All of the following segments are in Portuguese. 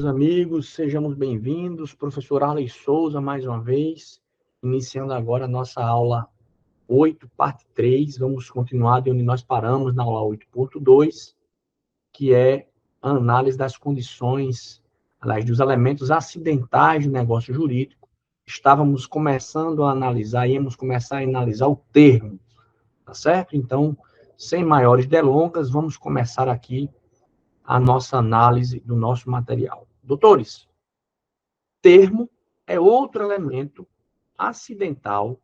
meus amigos, sejamos bem-vindos. Professor Arley Souza, mais uma vez, iniciando agora a nossa aula 8, parte 3. Vamos continuar de onde nós paramos na aula 8.2, que é a análise das condições, aliás, dos elementos acidentais do negócio jurídico. Estávamos começando a analisar, íamos começar a analisar o termo, tá certo? Então, sem maiores delongas, vamos começar aqui a nossa análise do nosso material. Doutores, termo é outro elemento acidental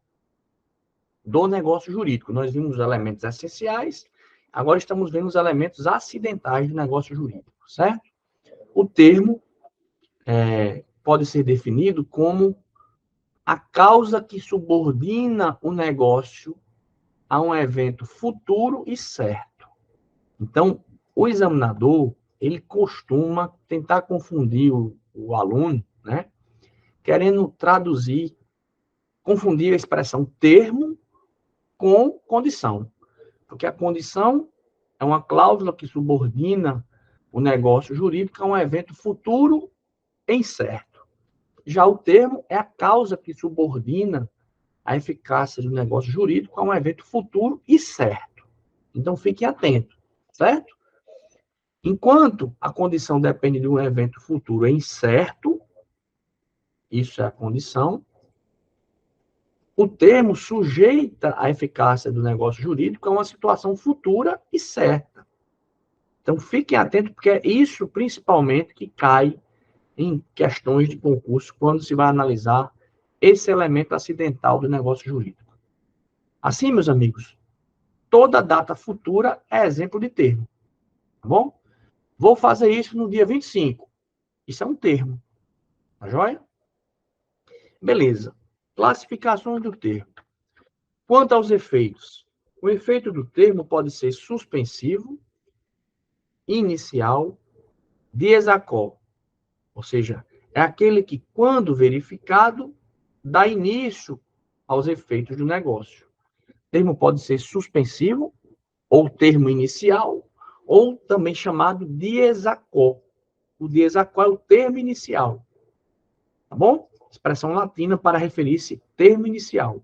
do negócio jurídico. Nós vimos os elementos essenciais, agora estamos vendo os elementos acidentais do negócio jurídico, certo? O termo pode ser definido como a causa que subordina o negócio a um evento futuro e certo. Então, o examinador, ele costuma tentar confundir o aluno, né? Querendo traduzir, confundir a expressão termo com condição. Porque a condição é uma cláusula que subordina o negócio jurídico a um evento futuro e incerto. Já o termo é a causa que subordina a eficácia do negócio jurídico a um evento futuro e certo. Então, fiquem atentos, certo? Enquanto a condição depende de um evento futuro e incerto, isso é a condição, o termo sujeita a eficácia do negócio jurídico a uma situação futura e certa. Então, fiquem atentos, porque é isso, principalmente, que cai em questões de concurso, quando se vai analisar esse elemento acidental do negócio jurídico. Assim, meus amigos, toda data futura é exemplo de termo, tá bom? Vou fazer isso no dia 25. Isso é um termo, tá joia? Beleza. Classificações do termo. Quanto aos efeitos, o efeito do termo pode ser suspensivo, inicial, desacordo, ou seja, é aquele que, quando verificado, dá início aos efeitos do negócio. O termo pode ser suspensivo, ou termo inicial, ou também chamado desacordo. O desacordo é o termo inicial, tá bom? Expressão latina para referir-se termo inicial.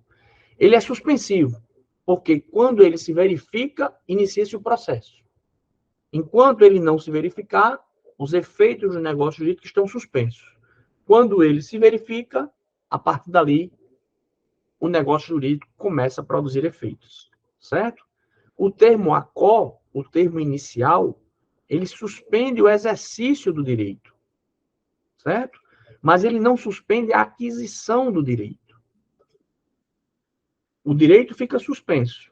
Ele é suspensivo, porque quando ele se verifica, inicia-se o processo. Enquanto ele não se verificar, os efeitos do negócio jurídico estão suspensos. Quando ele se verifica, a partir dali, o negócio jurídico começa a produzir efeitos, certo? O termo acó, o termo inicial, ele suspende o exercício do direito, certo? Mas ele não suspende a aquisição do direito. O direito fica suspenso.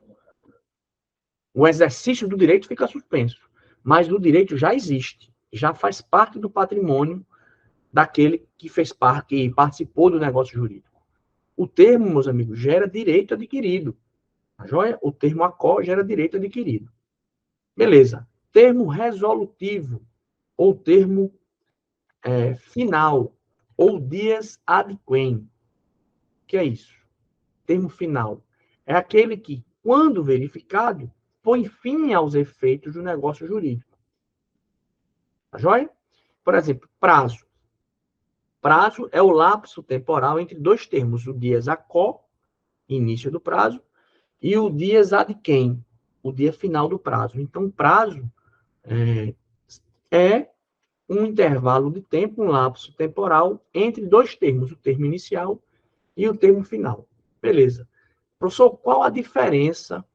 O exercício do direito fica suspenso. Mas o direito já existe, já faz parte do patrimônio daquele que fez parte, que participou do negócio jurídico. O termo, meus amigos, gera direito adquirido. Tá joia? O termo acó gera direito adquirido. Beleza. Termo resolutivo, ou termo final, ou dies ad quem. O que é isso? Termo final. É aquele que, quando verificado, põe fim aos efeitos do negócio jurídico. Tá joia? Por exemplo, prazo. Prazo é o lapso temporal entre dois termos, o dies acó, início do prazo, e o dies ad quem, o dia final do prazo. Então, prazo é um intervalo de tempo, um lapso temporal entre dois termos, o termo inicial e o termo final. Beleza. Professor, qual a diferença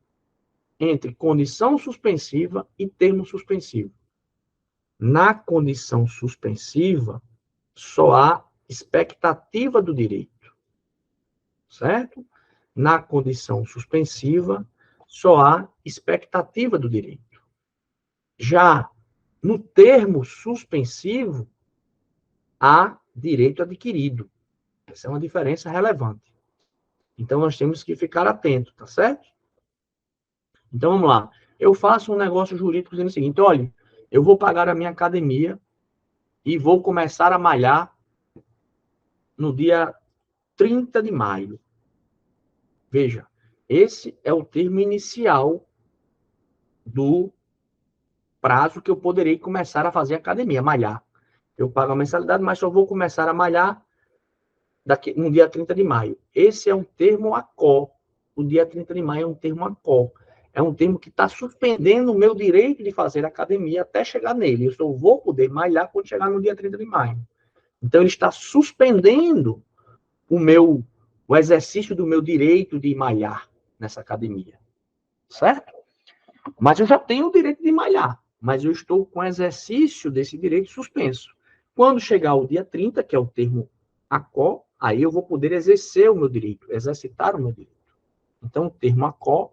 entre condição suspensiva e termo suspensivo? Na condição suspensiva, só há expectativa do direito, certo? Na condição suspensiva, só há expectativa do direito. Já no termo suspensivo, há direito adquirido. Essa é uma diferença relevante. Então, nós temos que ficar atentos, tá certo? Então, vamos lá. Eu faço um negócio jurídico dizendo o seguinte, olha, eu vou pagar a minha academia e vou começar a malhar no dia 30 de maio. Veja, esse é o termo inicial do prazo que eu poderei começar a fazer academia, malhar. Eu pago a mensalidade, mas só vou começar a malhar no dia 30 de maio. Esse é um termo ACO. O dia 30 de maio é um termo ACO. É um termo que está suspendendo o meu direito de fazer academia até chegar nele. Eu só vou poder malhar quando chegar no dia 30 de maio. Então, ele está suspendendo o exercício do meu direito de malhar nessa academia. Certo? Mas eu já tenho o direito de malhar. Mas eu estou com o exercício desse direito suspenso. Quando chegar o dia 30, que é o termo ACO, aí eu vou poder exercer o meu direito, exercitar o meu direito. Então, o termo ACO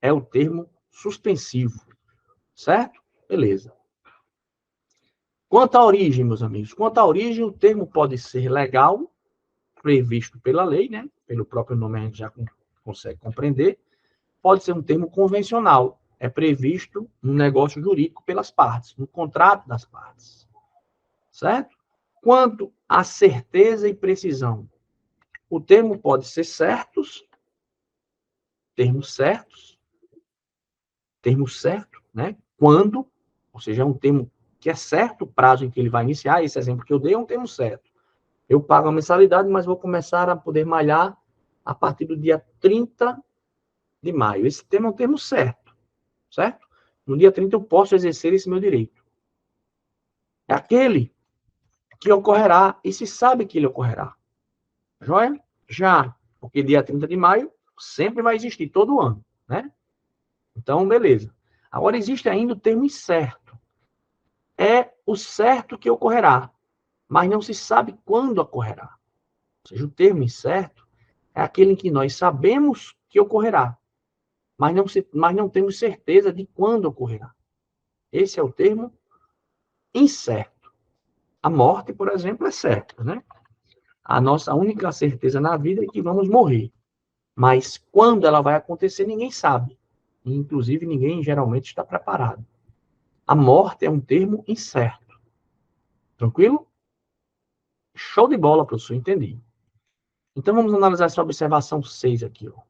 é o termo suspensivo. Certo? Beleza. Quanto à origem, meus amigos, quanto à origem, o termo pode ser legal, previsto pela lei, né? Pelo próprio nome a gente já consegue compreender. Pode ser um termo convencional, é previsto no negócio jurídico pelas partes, no contrato das partes. Certo? Quanto à certeza e precisão, o termo pode ser certos, termos certo, né? Quando, ou seja, é um termo que é certo o prazo em que ele vai iniciar. Esse exemplo que eu dei é um termo certo. Eu pago a mensalidade, mas vou começar a poder malhar a partir do dia 30 de maio. Esse termo é um termo certo, certo? No dia 30 eu posso exercer esse meu direito. É aquele que ocorrerá e se sabe que ele ocorrerá. Joia? Já, porque dia 30 de maio sempre vai existir, todo ano, né? Então, beleza. Agora, existe ainda o termo incerto. É o certo que ocorrerá, mas não se sabe quando ocorrerá. Ou seja, o termo incerto é aquele em que nós sabemos que ocorrerá, mas não temos certeza de quando ocorrerá. Esse é o termo incerto. A morte, por exemplo, é certa, né? A nossa única certeza na vida é que vamos morrer. Mas quando ela vai acontecer, ninguém sabe. Inclusive, ninguém geralmente está preparado. A morte é um termo incerto. Tranquilo? Show de bola, professor, entendi. Então, vamos analisar essa observação 6 aqui. Ó.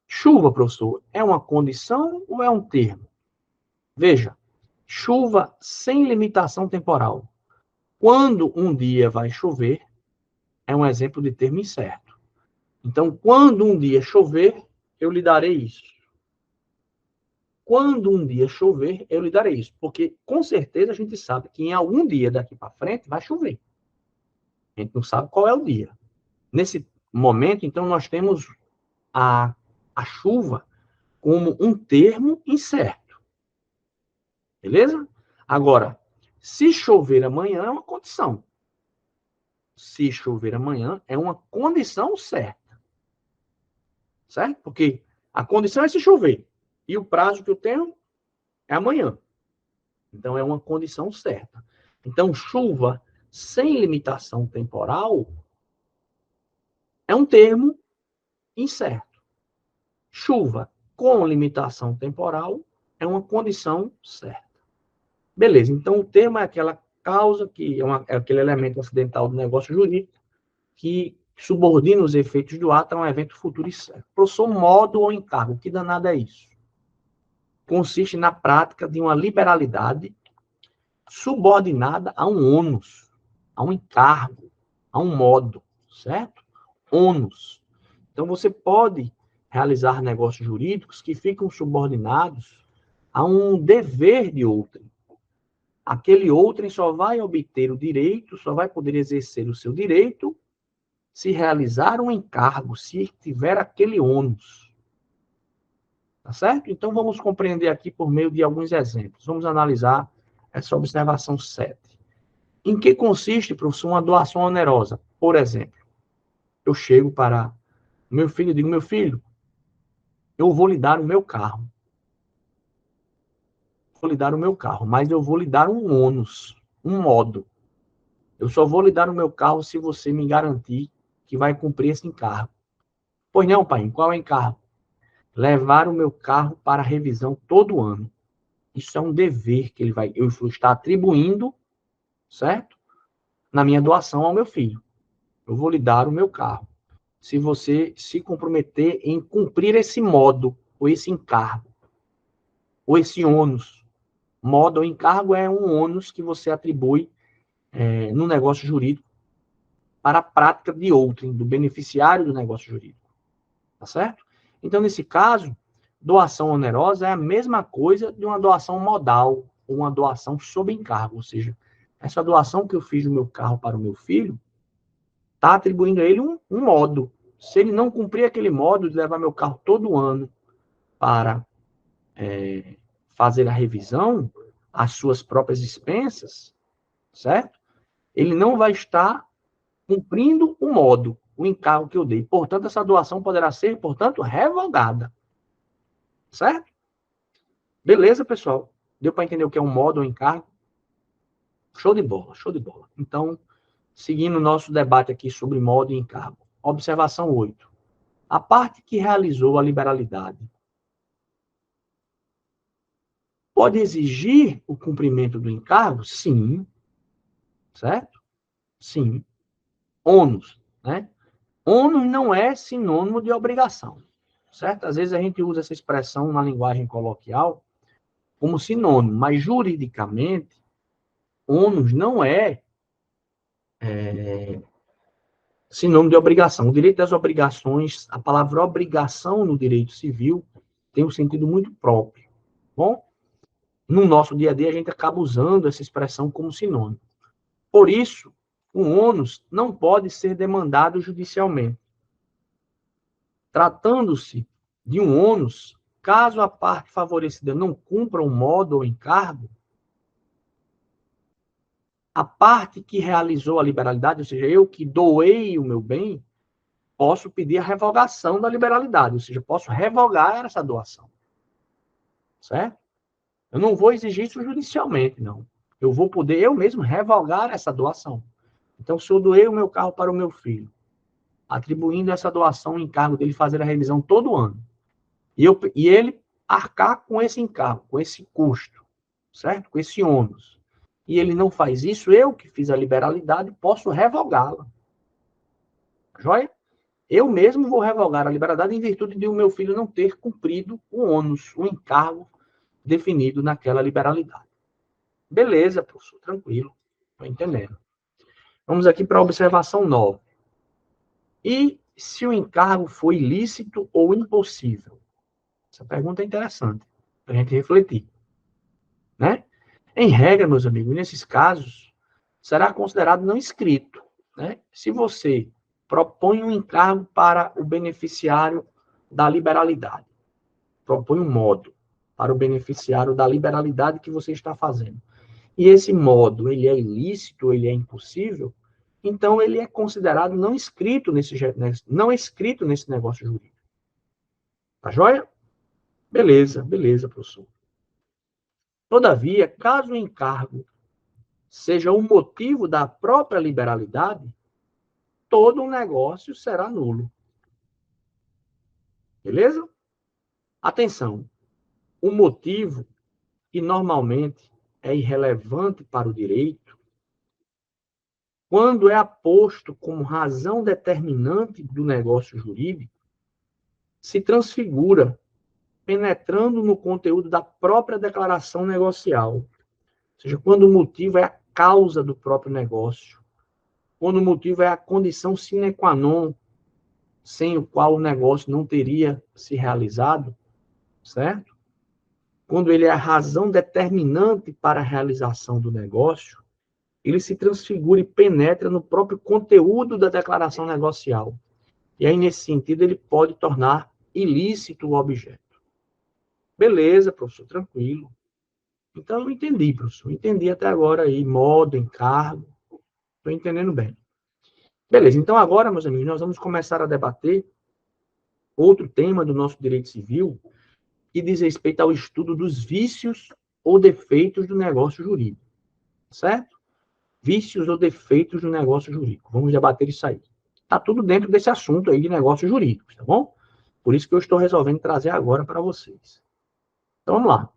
Chuva, professor, é uma condição ou é um termo? Veja, chuva sem limitação temporal. Quando um dia vai chover, é um exemplo de termo incerto. Então, quando um dia chover, eu lhe darei isso. Quando um dia chover, eu lhe darei isso. Porque, com certeza, a gente sabe que em algum dia daqui para frente vai chover. A gente não sabe qual é o dia. Nesse momento, então, nós temos a chuva como um termo incerto. Beleza? Agora, se chover amanhã, é uma condição. Se chover amanhã, é uma condição certa. Certo? Porque a condição é se chover. E o prazo que eu tenho é amanhã. Então, é uma condição certa. Então, chuva sem limitação temporal é um termo incerto. Chuva com limitação temporal é uma condição certa. Beleza, então o termo é aquela causa, que é aquele elemento acidental do negócio jurídico, que subordina os efeitos do ato a um evento futuro e certo. Professor, modo ou encargo, que danado é isso? Consiste na prática de uma liberalidade subordinada a um ônus, a um encargo, a um modo, certo? Ônus. Então, você pode realizar negócios jurídicos que ficam subordinados a um dever de outrem. Aquele outrem só vai obter o direito, só vai poder exercer o seu direito se realizar um encargo, se tiver aquele ônus. Tá certo? Então, vamos compreender aqui por meio de alguns exemplos. Vamos analisar essa observação 7. Em que consiste, professor, uma doação onerosa? Por exemplo, eu chego para meu filho e digo, meu filho, eu vou lhe dar o meu carro. Vou lhe dar o meu carro, mas eu vou lhe dar um ônus, um modo. Eu só vou lhe dar o meu carro se você me garantir que vai cumprir esse encargo. Pois não, pai, qual é o encargo? Levar o meu carro para revisão todo ano. Isso é um dever que eu vou estar atribuindo, certo? Na minha doação ao meu filho. Eu vou lhe dar o meu carro. Se você se comprometer em cumprir esse modo, ou esse encargo, ou esse ônus. Modo ou encargo é um ônus que você atribui no negócio jurídico para a prática de outrem, do beneficiário do negócio jurídico. Tá certo? Então, nesse caso, doação onerosa é a mesma coisa de uma doação modal, ou uma doação sob encargo, ou seja, essa doação que eu fiz do meu carro para o meu filho está atribuindo a ele um modo. Se ele não cumprir aquele modo de levar meu carro todo ano para fazer a revisão, as suas próprias expensas, certo? Ele não vai estar cumprindo o modo, o encargo que eu dei. Portanto, essa doação poderá ser, portanto, revogada. Certo? Beleza, pessoal? Deu para entender o que é um modo ou encargo? Show de bola, show de bola. Então, seguindo o nosso debate aqui sobre modo e encargo. Observação 8. A parte que realizou a liberalidade pode exigir o cumprimento do encargo? Sim. Certo? Sim. Ônus, né? Ônus não é sinônimo de obrigação. Certo? Às vezes a gente usa essa expressão na linguagem coloquial como sinônimo, mas juridicamente, ônus não é sinônimo de obrigação. O direito das obrigações, a palavra obrigação no direito civil tem um sentido muito próprio. Bom, no nosso dia a dia a gente acaba usando essa expressão como sinônimo. Por isso, o ônus não pode ser demandado judicialmente. Tratando-se de um ônus, caso a parte favorecida não cumpra um modo ou encargo, a parte que realizou a liberalidade, ou seja, eu que doei o meu bem, posso pedir a revogação da liberalidade, ou seja, posso revogar essa doação. Certo? Eu não vou exigir isso judicialmente, não. Eu vou poder eu mesmo revogar essa doação. Então, se eu doei o meu carro para o meu filho, atribuindo essa doação em encargo dele fazer a revisão todo ano, e ele arcar com esse encargo, com esse custo, certo? Com esse ônus. E ele não faz isso, eu que fiz a liberalidade, posso revogá-la. Joia? Eu mesmo vou revogar a liberalidade em virtude de o meu filho não ter cumprido o ônus, o encargo definido naquela liberalidade. Beleza, professor, tranquilo. Estou entendendo. Vamos aqui para a observação 9. E se o encargo foi ilícito ou impossível? Essa pergunta é interessante para a gente refletir. Né? Em regra, meus amigos, nesses casos, será considerado não escrito. Né? Se você propõe um encargo para o beneficiário da liberalidade, propõe um modo para o beneficiário da liberalidade que você está fazendo, e esse modo ele é ilícito, ele é impossível, então ele é considerado não escrito nesse negócio jurídico. Tá joia? Beleza, beleza, professor. Todavia, caso o encargo seja o motivo da própria liberalidade, todo o negócio será nulo. Beleza? Atenção, o motivo, que normalmente é irrelevante para o direito, quando é aposto como razão determinante do negócio jurídico, se transfigura, penetrando no conteúdo da própria declaração negocial. Ou seja, quando o motivo é a causa do próprio negócio, quando o motivo é a condição sine qua non, sem o qual o negócio não teria se realizado, certo? Quando ele é a razão determinante para a realização do negócio, ele se transfigura e penetra no próprio conteúdo da declaração negocial. E aí, nesse sentido, ele pode tornar ilícito o objeto. Beleza, professor, tranquilo. Então, eu entendi, professor. Entendi até agora aí, modo, encargo. Estou entendendo bem. Beleza, então agora, meus amigos, nós vamos começar a debater outro tema do nosso direito civil, que diz respeito ao estudo dos vícios ou defeitos do negócio jurídico. Certo? Vícios ou defeitos do negócio jurídico. Vamos debater isso aí. Está tudo dentro desse assunto aí de negócios jurídicos, tá bom? Por isso que eu estou resolvendo trazer agora para vocês. Então, vamos lá.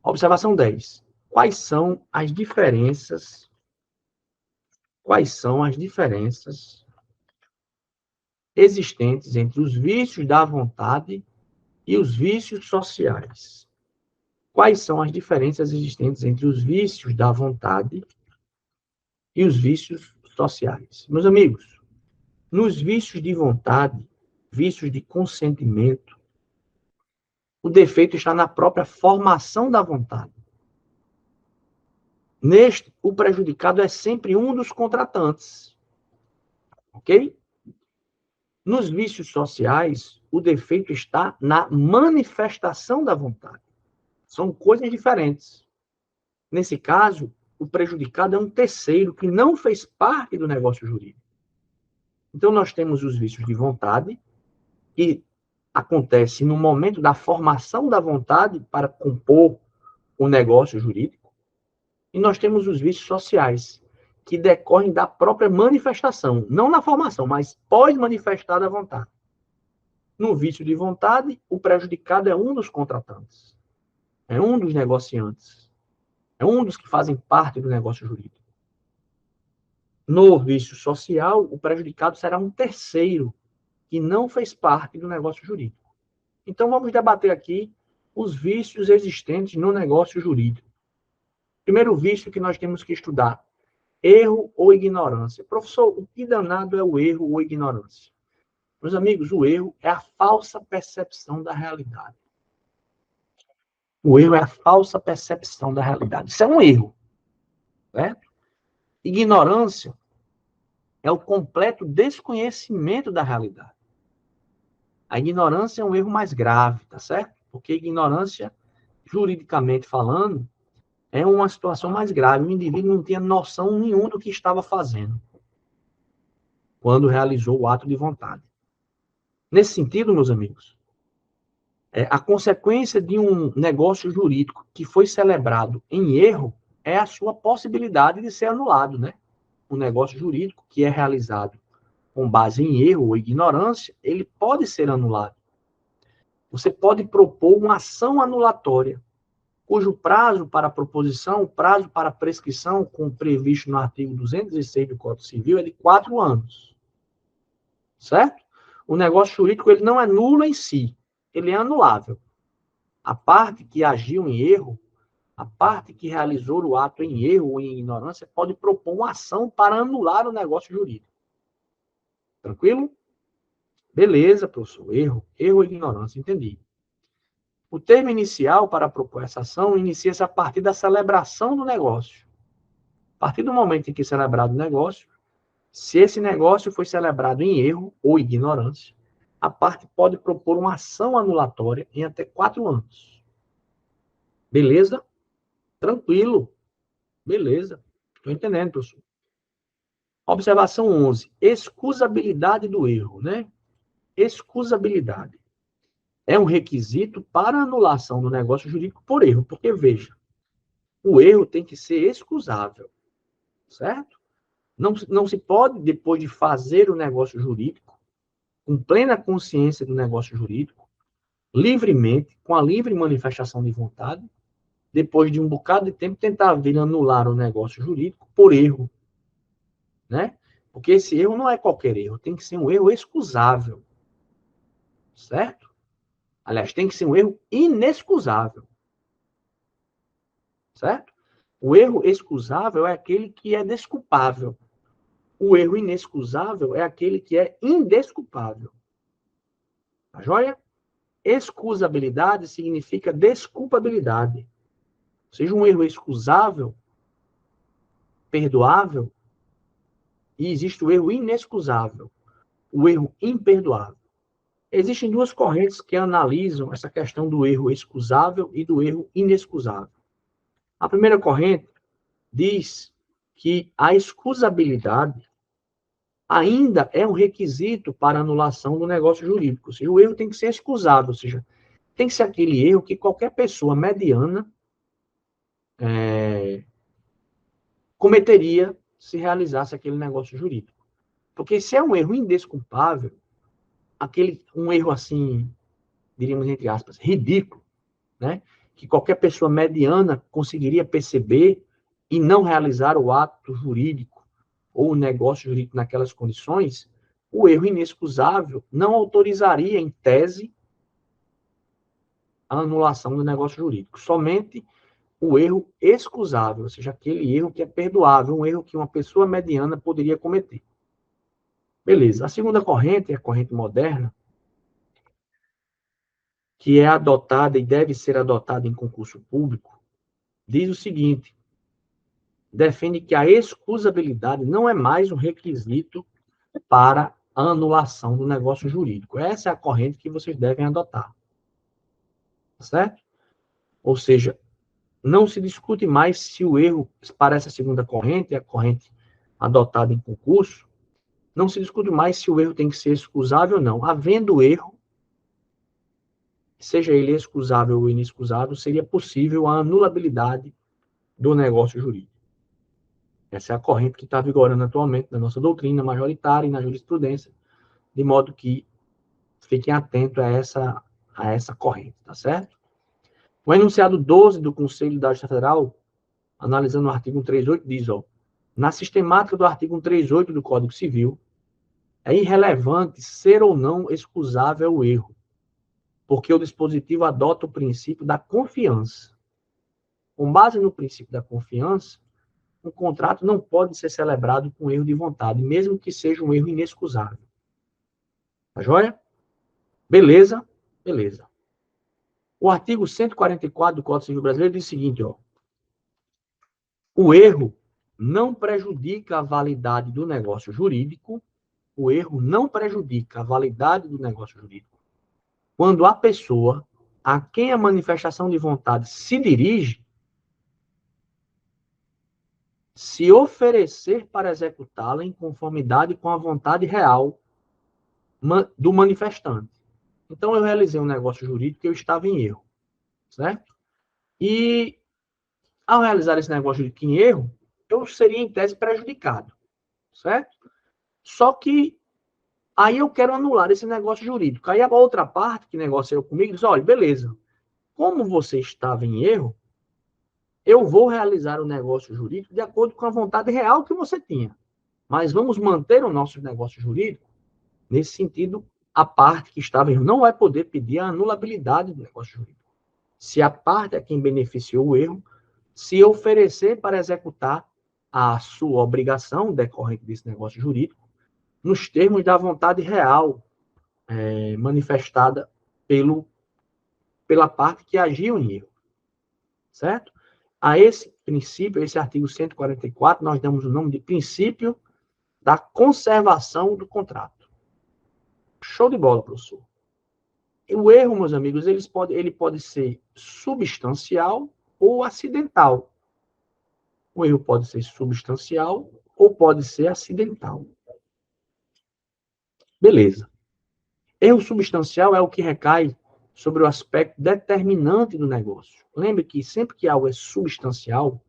Observação 10. Quais são as diferenças existentes entre os vícios da vontade e os vícios sociais? Quais são as diferenças existentes entre os vícios da vontade e os vícios sociais. Meus amigos, nos vícios de vontade, vícios de consentimento, o defeito está na própria formação da vontade. Neste, o prejudicado é sempre um dos contratantes. Ok? Nos vícios sociais, o defeito está na manifestação da vontade. São coisas diferentes. Nesse caso, o prejudicado é um terceiro que não fez parte do negócio jurídico. Então, nós temos os vícios de vontade, que acontece no momento da formação da vontade para compor o negócio jurídico. E nós temos os vícios sociais, que decorrem da própria manifestação, não na formação, mas pós-manifestada a vontade. No vício de vontade, o prejudicado é um dos contratantes, é um dos negociantes, é um dos que fazem parte do negócio jurídico. No vício social, o prejudicado será um terceiro que não fez parte do negócio jurídico. Então, vamos debater aqui os vícios existentes no negócio jurídico. Primeiro vício que nós temos que estudar: erro ou ignorância. Professor, o que danado é o erro ou ignorância? Meus amigos, o erro é a falsa percepção da realidade. O erro é a falsa percepção da realidade. Isso é um erro, certo? Ignorância é o completo desconhecimento da realidade. A ignorância é um erro mais grave, tá certo? Porque ignorância, juridicamente falando, é uma situação mais grave. O indivíduo não tinha noção nenhuma do que estava fazendo quando realizou o ato de vontade. Nesse sentido, meus amigos, a consequência de um negócio jurídico que foi celebrado em erro é a sua possibilidade de ser anulado, né? Um negócio jurídico que é realizado com base em erro ou ignorância, ele pode ser anulado. Você pode propor uma ação anulatória, cujo prazo para proposição, prazo para prescrição, como previsto no artigo 206 do Código Civil, é de 4 anos. Certo? O negócio jurídico ele não é nulo em si, ele é anulável. A parte que agiu em erro, a parte que realizou o ato em erro ou em ignorância, pode propor uma ação para anular o negócio jurídico. Tranquilo? Beleza, professor. Erro ou ignorância, entendi. O termo inicial para propor essa ação inicia-se a partir da celebração do negócio. A partir do momento em que é celebrado o negócio, se esse negócio foi celebrado em erro ou ignorância, a parte pode propor uma ação anulatória em até 4 anos. Beleza? Tranquilo. Beleza. Estou entendendo, professor. Observação 11. Excusabilidade do erro, né? Excusabilidade. É um requisito para anulação do negócio jurídico por erro, porque, veja, o erro tem que ser excusável, certo? Não se pode, depois de fazer o negócio jurídico, com plena consciência do negócio jurídico, livremente, com a livre manifestação de vontade, depois de um bocado de tempo, tentar vir anular o negócio jurídico por erro, né? Porque esse erro não é qualquer erro, tem que ser um erro excusável, certo? Aliás, tem que ser um erro inexcusável, certo? O erro excusável é aquele que é desculpável. O erro inexcusável é aquele que é indesculpável. Tá joia? Excusabilidade significa desculpabilidade. Ou seja, um erro excusável, perdoável, e existe o erro inexcusável, o erro imperdoável. Existem duas correntes que analisam essa questão do erro excusável e do erro inexcusável. A primeira corrente diz que a excusabilidade ainda é um requisito para anulação do negócio jurídico. Ou seja, o erro tem que ser excusável, ou seja, tem que ser aquele erro que qualquer pessoa mediana cometeria se realizasse aquele negócio jurídico. Porque se é um erro indesculpável, um erro assim, diríamos entre aspas, ridículo, né? Que qualquer pessoa mediana conseguiria perceber e não realizar o ato jurídico ou o negócio jurídico naquelas condições, o erro inexcusável não autorizaria, em tese, a anulação do negócio jurídico. Somente o erro excusável, ou seja, aquele erro que é perdoável, um erro que uma pessoa mediana poderia cometer. Beleza. A segunda corrente é a corrente moderna, que é adotada e deve ser adotada em concurso público, diz o seguinte: defende que a excusabilidade não é mais um requisito para a anulação do negócio jurídico. Essa é a corrente que vocês devem adotar. Certo? Ou seja, não se discute mais se o erro, para essa segunda corrente, a corrente adotada em concurso, não se discute mais se o erro tem que ser excusável ou não. Havendo erro, seja ele excusável ou inexcusável, seria possível a anulabilidade do negócio jurídico. Essa é a corrente que está vigorando atualmente na nossa doutrina majoritária e na jurisprudência, de modo que fiquem atentos a essa corrente, tá certo? O enunciado 12 do Conselho da Justiça Federal, analisando o artigo 138, diz, na sistemática do artigo 138 do Código Civil, é irrelevante ser ou não excusável o erro, porque o dispositivo adota o princípio da confiança. Com base no princípio da confiança, um contrato não pode ser celebrado com erro de vontade, mesmo que seja um erro inexcusável. Tá joia? Beleza? Beleza. O artigo 144 do Código Civil Brasileiro diz o seguinte, o erro não prejudica a validade do negócio jurídico, o erro não prejudica a validade do negócio jurídico quando a pessoa a quem a manifestação de vontade se dirige se oferecer para executá-la em conformidade com a vontade real do manifestante. Então, eu realizei um negócio jurídico que eu estava em erro, certo? E, ao realizar esse negócio jurídico em erro, eu seria, em tese, prejudicado, certo? Só que aí eu quero anular esse negócio jurídico. Aí a outra parte que negociou comigo diz, olha, beleza, como você estava em erro, eu vou realizar o negócio jurídico de acordo com a vontade real que você tinha. Mas vamos manter o nosso negócio jurídico. Nesse sentido, a parte que estava em erro não vai poder pedir a anulabilidade do negócio jurídico. Se a parte a quem beneficiou o erro se oferecer para executar a sua obrigação decorrente desse negócio jurídico nos termos da vontade real manifestada pela parte que agiu em erro. Certo? A esse princípio, esse artigo 144, nós damos o nome de princípio da conservação do contrato. Show de bola, professor. O erro, meus amigos, ele pode ser substancial ou acidental. O erro pode ser substancial ou pode ser acidental. Beleza. Erro substancial é o que recai sobre o aspecto determinante do negócio. Lembre que sempre que algo é substancial,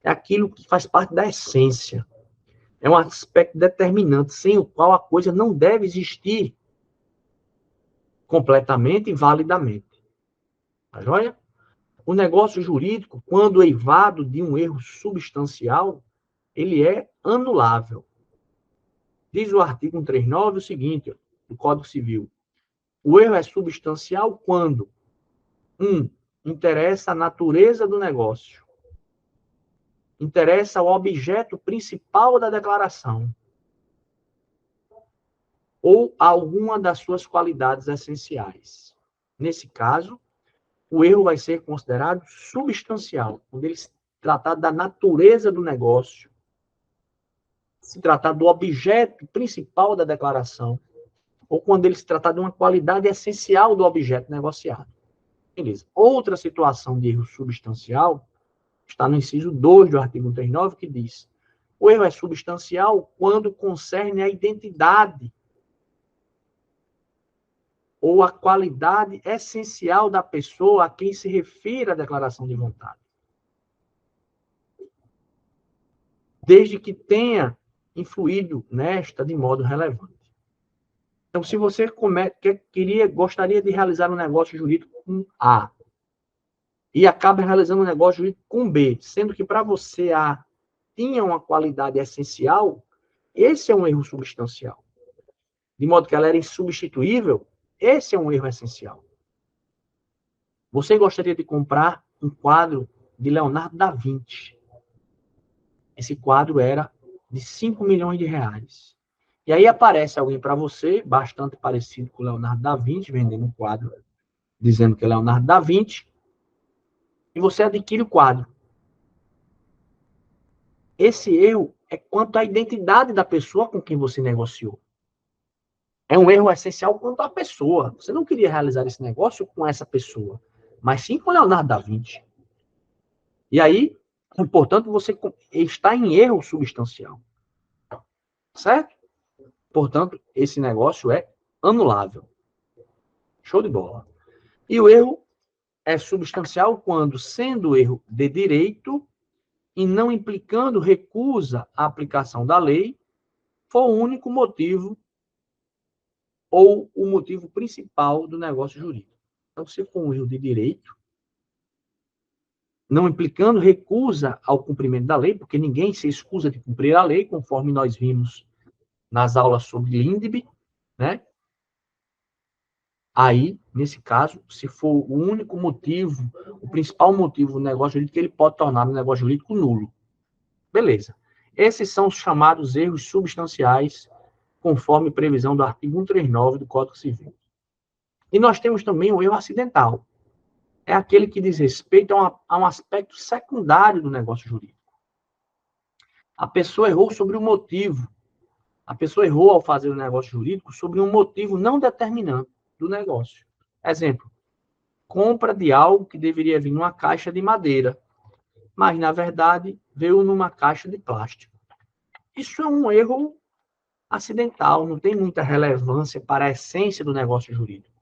é aquilo que faz parte da essência. É um aspecto determinante, sem o qual a coisa não deve existir completamente e validamente. Tá joia? O negócio jurídico, quando eivado de um erro substancial, ele é anulável. Diz o artigo 139 o seguinte, do Código Civil. O erro é substancial quando 1. Interessa a natureza do negócio. Interessa o objeto principal da declaração. Ou alguma das suas qualidades essenciais. Nesse caso, o erro vai ser considerado substancial, quando ele se tratar da natureza do negócio, se tratar do objeto principal da declaração, ou quando ele se tratar de uma qualidade essencial do objeto negociado. Beleza. Outra situação de erro substancial está no inciso 2 do artigo 139, que diz: o erro é substancial quando concerne a identidade ou a qualidade essencial da pessoa a quem se refere a declaração de vontade. Desde que tenha influído nesta de modo relevante. Então, se você gostaria de realizar um negócio jurídico com A e acaba realizando um negócio jurídico com B, sendo que para você A tinha uma qualidade essencial, esse é um erro substancial. De modo que ela era insubstituível, esse é um erro essencial. Você gostaria de comprar um quadro de Leonardo da Vinci. Esse quadro era de 5 milhões de reais. E aí aparece alguém para você, bastante parecido com Leonardo da Vinci, vendendo um quadro, dizendo que é Leonardo da Vinci, e você adquire o quadro. Esse erro é quanto à identidade da pessoa com quem você negociou. É um erro essencial quanto à pessoa. Você não queria realizar esse negócio com essa pessoa, mas sim com Leonardo da Vinci. E aí, portanto, você está em erro substancial. Certo? Portanto, esse negócio é anulável. Show de bola. E o erro é substancial quando, sendo erro de direito e não implicando recusa à aplicação da lei, for o único motivo ou o motivo principal do negócio jurídico. Então, se for um erro de direito, não implicando recusa ao cumprimento da lei, porque ninguém se excusa de cumprir a lei, conforme nós vimos nas aulas sobre Lindbe, né? Aí, nesse caso, se for o único motivo, o principal motivo do negócio jurídico, ele pode tornar o negócio jurídico nulo. Beleza. Esses são os chamados erros substanciais, conforme previsão do artigo 139 do Código Civil. E nós temos também o erro acidental. É aquele que diz respeito a um aspecto secundário do negócio jurídico. A pessoa errou sobre o motivo. A pessoa errou ao fazer o negócio jurídico sobre um motivo não determinante do negócio. Exemplo, compra de algo que deveria vir numa caixa de madeira, mas, na verdade, veio numa caixa de plástico. Isso é um erro acidental, não tem muita relevância para a essência do negócio jurídico.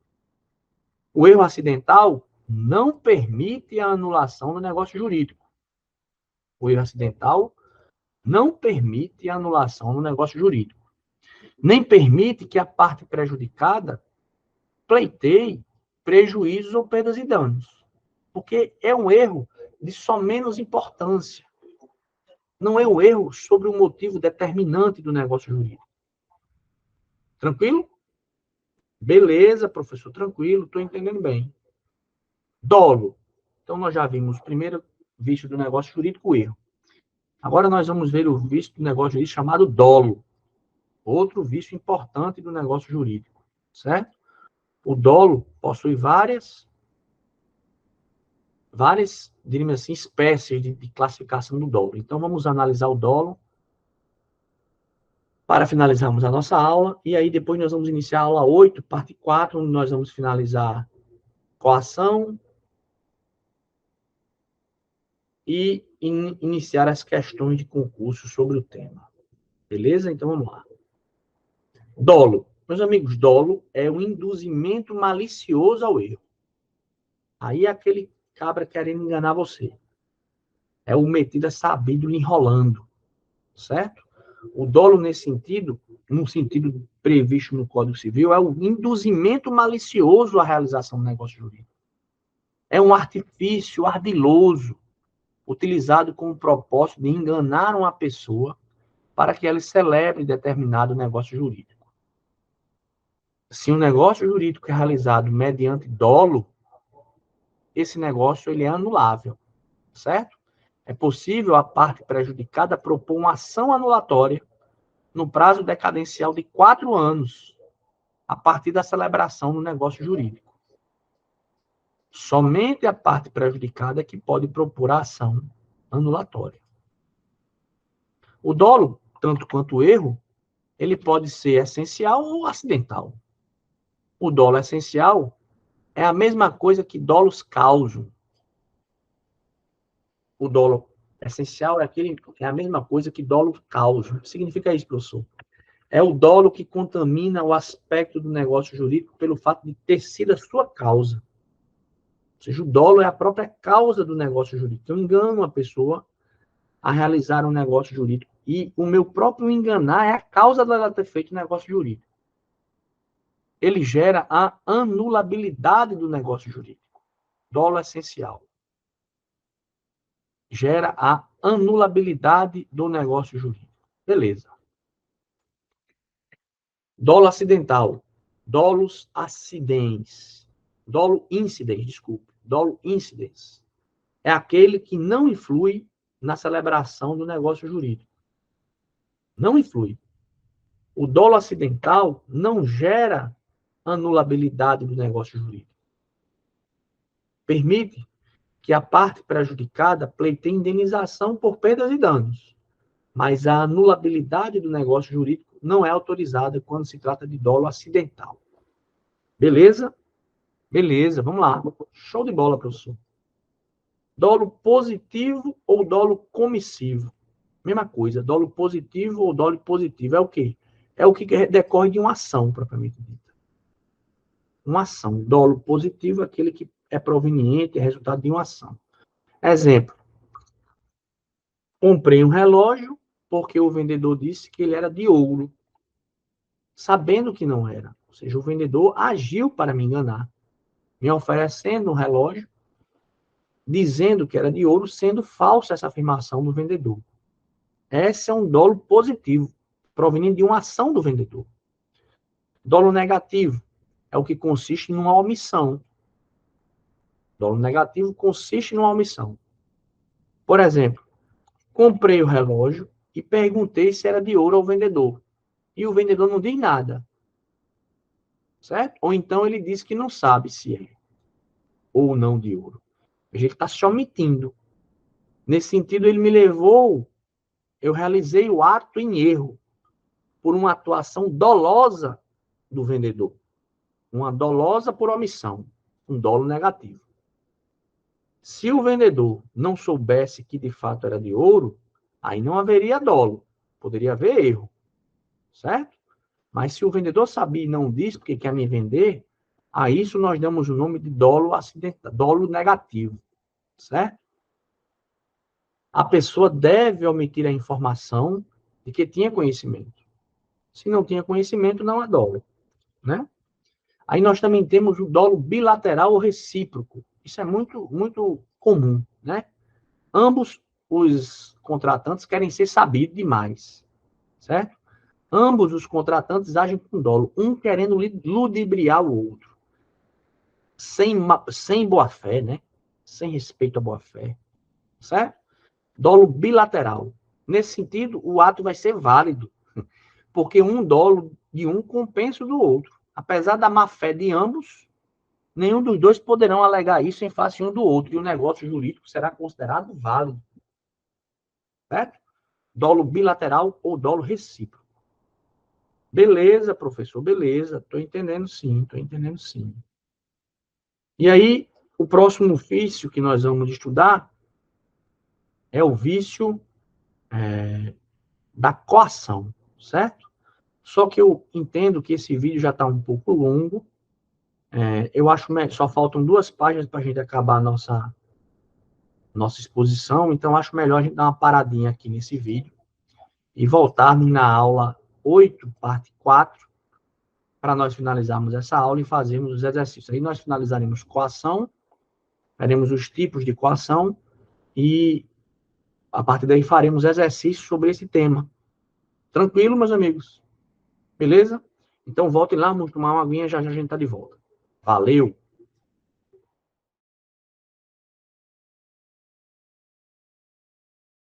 O erro acidental não permite a anulação do negócio jurídico. O erro acidental não permite a anulação do negócio jurídico. Nem permite que a parte prejudicada pleiteie prejuízos ou perdas e danos. Porque é um erro de só menos importância. Não é um erro sobre o motivo determinante do negócio jurídico. Tranquilo? Beleza, professor, tranquilo, estou entendendo bem. Dolo. Então, nós já vimos o primeiro vício do negócio jurídico, o erro. Agora, nós vamos ver o vício do negócio jurídico chamado dolo. Outro vício importante do negócio jurídico, certo? O dolo possui várias, diríamos assim, espécies de classificação do dolo. Então, vamos analisar o dolo para finalizarmos a nossa aula. E aí, depois, nós vamos iniciar a aula 8, parte 4, onde nós vamos finalizar coação e iniciar as questões de concurso sobre o tema. Beleza? Então, vamos lá. Dolo. Meus amigos, dolo é o induzimento malicioso ao erro. Aí é aquele cabra querendo enganar você. É o metido a sabido lhe enrolando. Certo? O dolo, nesse sentido, no sentido previsto no Código Civil, é o induzimento malicioso à realização do negócio jurídico. É um artifício ardiloso, utilizado com o propósito de enganar uma pessoa para que ela celebre determinado negócio jurídico. Se um negócio jurídico é realizado mediante dolo, esse negócio ele é anulável, certo? É possível a parte prejudicada propor uma ação anulatória no prazo decadencial de 4 anos, a partir da celebração do negócio jurídico. Somente a parte prejudicada é que pode propor a ação anulatória. O dolo, tanto quanto o erro, ele pode ser essencial ou acidental. O dolo essencial é a mesma coisa que dolos causam. O dolo essencial é a mesma coisa que dolo causa. O que significa isso, professor? É o dolo que contamina o aspecto do negócio jurídico pelo fato de ter sido a sua causa. Ou seja, o dolo é a própria causa do negócio jurídico. Eu engano a pessoa a realizar um negócio jurídico. E o meu próprio enganar é a causa dela ter feito o negócio jurídico. Ele gera a anulabilidade do negócio jurídico. Dolo essencial. Gera a anulabilidade do negócio jurídico. Beleza. Dolo acidental. Dolus acidens. Dolo incidens, desculpe. Dolo incidens. é aquele que não influi na celebração do negócio jurídico. Não influi. O dolo acidental não gera anulabilidade do negócio jurídico. Permite que a parte prejudicada pleiteie indenização por perdas e danos, mas a anulabilidade do negócio jurídico não é autorizada quando se trata de dolo acidental. Beleza? Beleza, vamos lá. Show de bola, professor. Dolo positivo ou dolo comissivo? Mesma coisa, dolo positivo ou dolo positivo é o quê? É o que decorre de uma ação, propriamente dita. Uma ação. Dolo positivo é aquele que é proveniente, é resultado de uma ação. Exemplo. Comprei um relógio porque o vendedor disse que ele era de ouro, sabendo que não era. Ou seja, o vendedor agiu para me enganar, me oferecendo um relógio, dizendo que era de ouro, sendo falsa essa afirmação do vendedor. Esse é um dolo positivo, proveniente de uma ação do vendedor. Dolo negativo é o que consiste numa omissão. Dolo negativo consiste numa omissão. Por exemplo, comprei o relógio e perguntei se era de ouro ao vendedor. E o vendedor não diz nada. Certo? Ou então ele diz que não sabe se é ou não de ouro. A gente está se omitindo. Nesse sentido, ele me levou, eu realizei o ato em erro, por uma atuação dolosa do vendedor. Uma dolosa por omissão, um dolo negativo. Se o vendedor não soubesse que de fato era de ouro, aí não haveria dolo, poderia haver erro, certo? Mas se o vendedor sabia e não disse porque quer me vender, a isso nós damos o nome de dolo acidental, dolo negativo, certo? A pessoa deve omitir a informação de que tinha conhecimento. Se não tinha conhecimento, não é dolo, né? Aí nós também temos o dolo bilateral ou recíproco. Isso é muito comum, né? Ambos os contratantes querem ser sabidos demais, certo? Ambos os contratantes agem com dolo, um querendo ludibriar o outro, sem boa-fé, né? Sem respeito à boa-fé, certo? Dolo bilateral. Nesse sentido, o ato vai ser válido, porque um dolo de um compensa o do outro. Apesar da má-fé de ambos, nenhum dos dois poderão alegar isso em face um do outro, e o negócio jurídico será considerado válido. Certo? Dolo bilateral ou dolo recíproco. Beleza, professor, beleza. Estou entendendo sim, estou entendendo sim. E aí, o próximo vício que nós vamos estudar é o vício da coação, certo? Só que eu entendo que esse vídeo já está um pouco longo. Eu acho que só faltam 2 páginas para a gente acabar a nossa exposição, então acho melhor a gente dar uma paradinha aqui nesse vídeo e voltarmos na aula 8, parte 4, para nós finalizarmos essa aula e fazermos os exercícios. Aí nós finalizaremos coação, veremos os tipos de coação e, a partir daí, faremos exercícios sobre esse tema. Tranquilo, meus amigos? Beleza? Então, voltem lá, vamos tomar uma aguinha, já já a gente está de volta. Valeu!